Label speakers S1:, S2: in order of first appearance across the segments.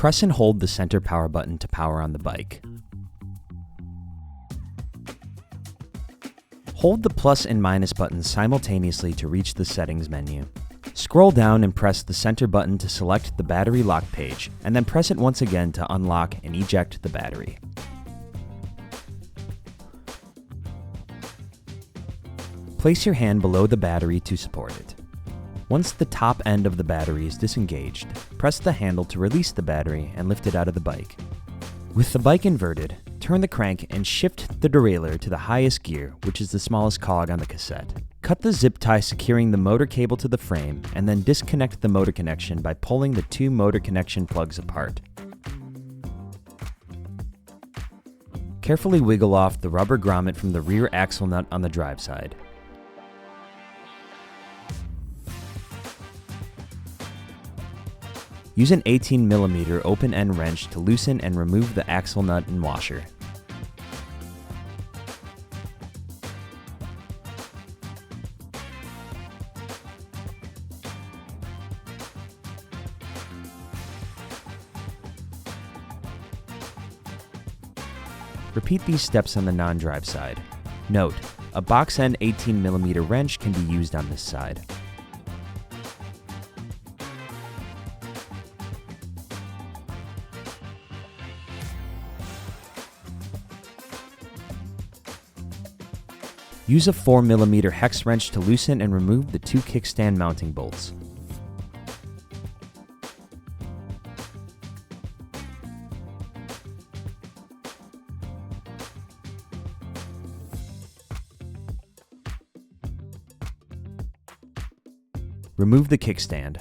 S1: Press and hold the center power button to power on the bike. Hold the plus and minus buttons simultaneously to reach the settings menu. Scroll down and press the center button to select the battery lock page, and then press it once again to unlock and eject the battery. Place your hand below the battery to support it. Once the top end of the battery is disengaged, press the handle to release the battery and lift it out of the bike. With the bike inverted, turn the crank and shift the derailleur to the highest gear, which is the smallest cog on the cassette. Cut the zip tie securing the motor cable to the frame, and then disconnect the motor connection by pulling the two motor connection plugs apart. Carefully wiggle off the rubber grommet from the rear axle nut on the drive side. Use an 18mm open-end wrench to loosen and remove the axle nut and washer. Repeat these steps on the non-drive side. Note, a box end 18mm wrench can be used on this side. Use a 4mm hex wrench to loosen and remove the two kickstand mounting bolts. Remove the kickstand.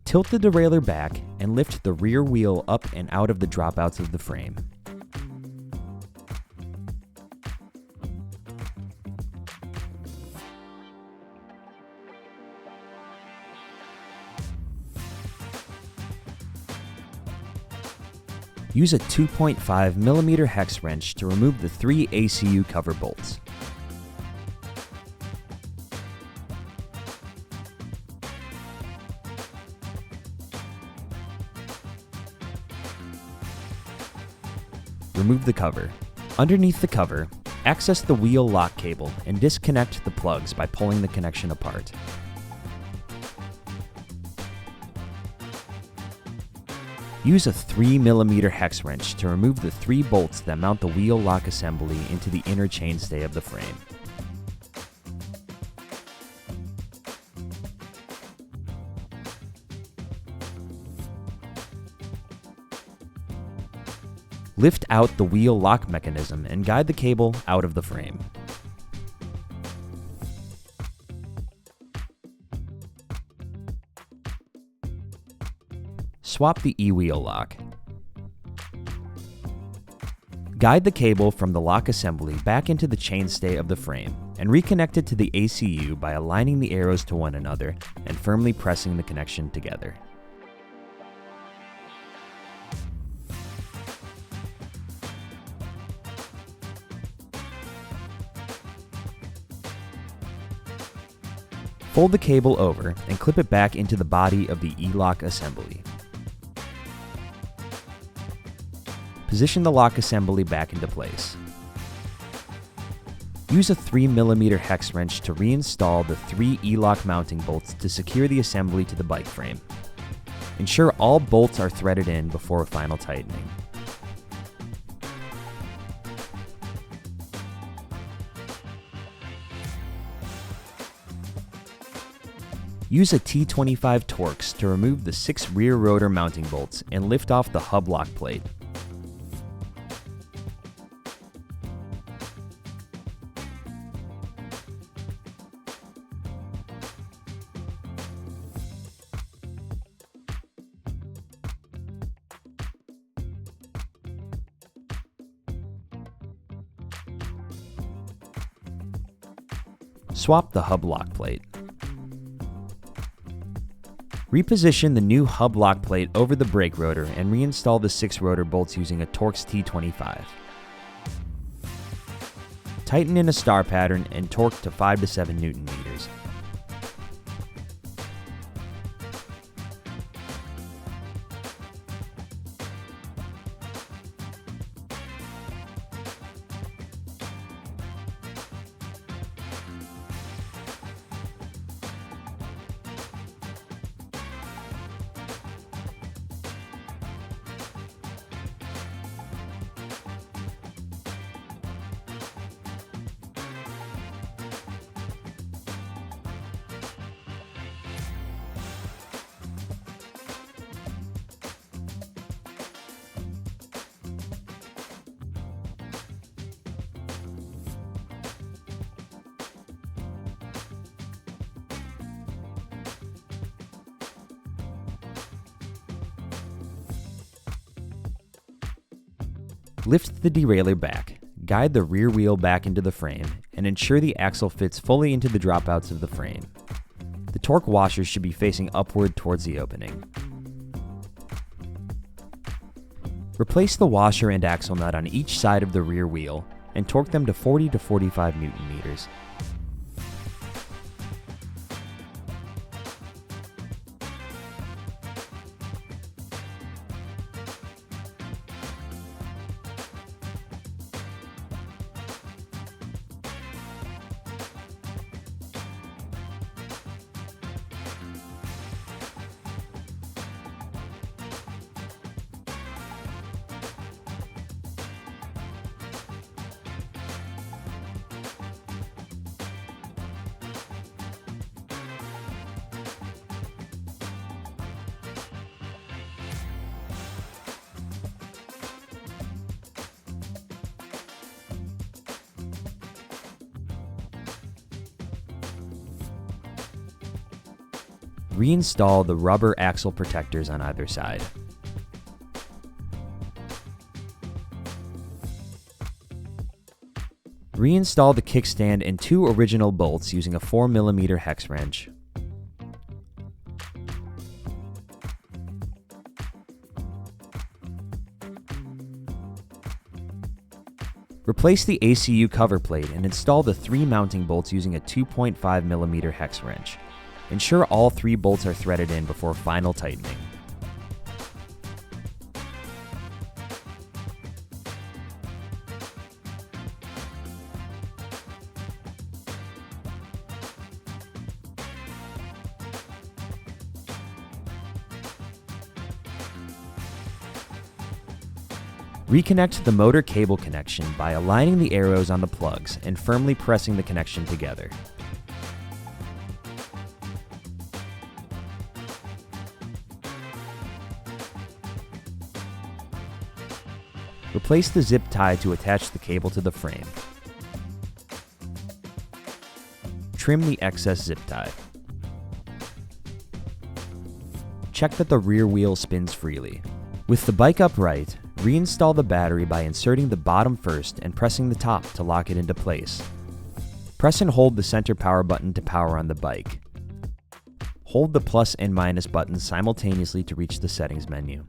S1: Tilt the derailleur back and lift the rear wheel up and out of the dropouts of the frame. Use a 2.5mm hex wrench to remove the 3 ACU cover bolts. Remove the cover. Underneath the cover, access the wheel lock cable and disconnect the plugs by pulling the connection apart. Use a 3mm hex wrench to remove the 3 bolts that mount the wheel lock assembly into the inner chainstay of the frame. Lift out the wheel lock mechanism and guide the cable out of the frame. Swap the e-wheel lock. Guide the cable from the lock assembly back into the chainstay of the frame and reconnect it to the ACU by aligning the arrows to one another and firmly pressing the connection together. Fold the cable over and clip it back into the body of the e-lock assembly. Position the lock assembly back into place. Use a 3mm hex wrench to reinstall the 3 e-lock mounting bolts to secure the assembly to the bike frame. Ensure all bolts are threaded in before final tightening. Use a T25 Torx to remove the 6 rear rotor mounting bolts and lift off the hub lock plate. Swap the hub lock plate. Reposition the new hub lock plate over the brake rotor and reinstall the 6 rotor bolts using a Torx T25. Tighten in a star pattern and torque to 5 to 7 Newton meters. Lift the derailleur back, guide the rear wheel back into the frame, and ensure the axle fits fully into the dropouts of the frame. The torque washers should be facing upward towards the opening. Replace the washer and axle nut on each side of the rear wheel and torque them to 40 to 45 Newton meters. Reinstall the rubber axle protectors on either side. Reinstall the kickstand and 2 original bolts using a 4mm hex wrench. Replace the ACU cover plate and install the 3 mounting bolts using a 2.5mm hex wrench. Ensure all 3 bolts are threaded in before final tightening. Reconnect the motor cable connection by aligning the arrows on the plugs and firmly pressing the connection together. Replace the zip tie to attach the cable to the frame. Trim the excess zip tie. Check that the rear wheel spins freely. With the bike upright, reinstall the battery by inserting the bottom first and pressing the top to lock it into place. Press and hold the center power button to power on the bike. Hold the plus and minus buttons simultaneously to reach the settings menu.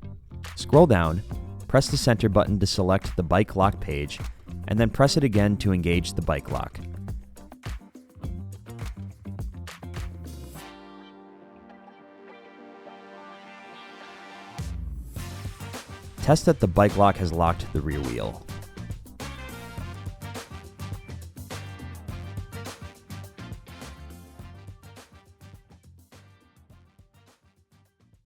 S1: Scroll down, press the center button to select the bike lock page, and then press it again to engage the bike lock. Test that the bike lock has locked the rear wheel.